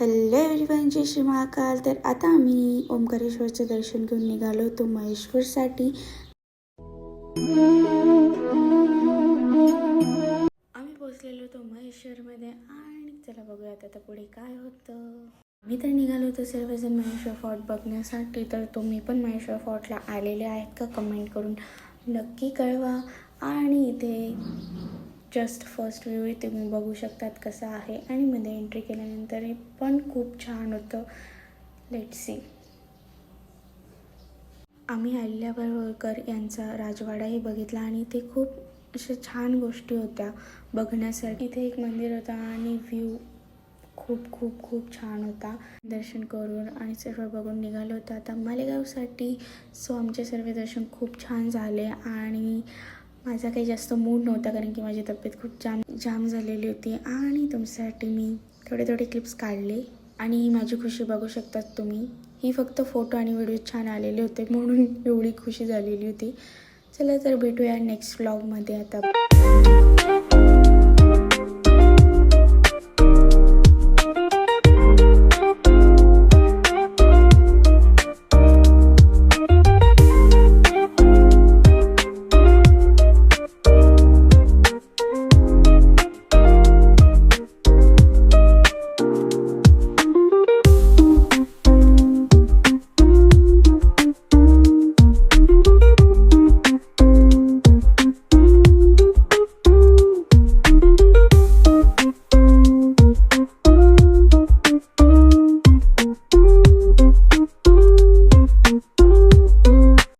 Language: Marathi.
हॅलो एव्हरीवन, जय श्री महाकाल. तर आता आम्ही ओंकारेश्वरचं दर्शन घेऊन निघालो होतो महेश्वरसाठी. आम्ही पोचलेलो होतो महेश्वरमध्ये आणि चला बघूयात आता पुढे काय होतं. मी तर निघालो होतो सर्वजण महेश्वर फोर्ट बघण्यासाठी. तर तुम्ही पण महेश्वर फोर्टला आलेले आहेत का कमेंट करून नक्की कळवा. आणि इथे जस्ट फर्स्ट व्ह्यू आहे, तुम्ही बघू शकतात कसं आहे. आणि मध्ये एंट्री केल्यानंतर हे पण खूप छान होतं. Let's see. आम्ही अहिल्याबाई होळकर यांचा राजवाडाही बघितला आणि ते खूप अशा छान गोष्टी होत्या बघण्यासाठी. इथे एक मंदिर होता आणि व्ह्यू खूप खूप खूप छान होता. दर्शन करून आणि सर्व बघून निघालो होतो आता मालेगावसाठी. सो आमचे सर्व दर्शन खूप छान झाले आणि माझा काही जास्त मूड नव्हता कारण की माझी तब्येत खूप जाम झालेली होती. आणि तुमच्यासाठी मी थोडे क्लिप्स काढले आणि माझी खुशी बघू शकतात तुम्ही. ही फक्त फोटो आणि व्हिडिओ छान आलेले होते म्हणून एवढी खुशी झालेली होती. चला तर भेटूया नेक्स्ट व्लॉगमध्ये आता.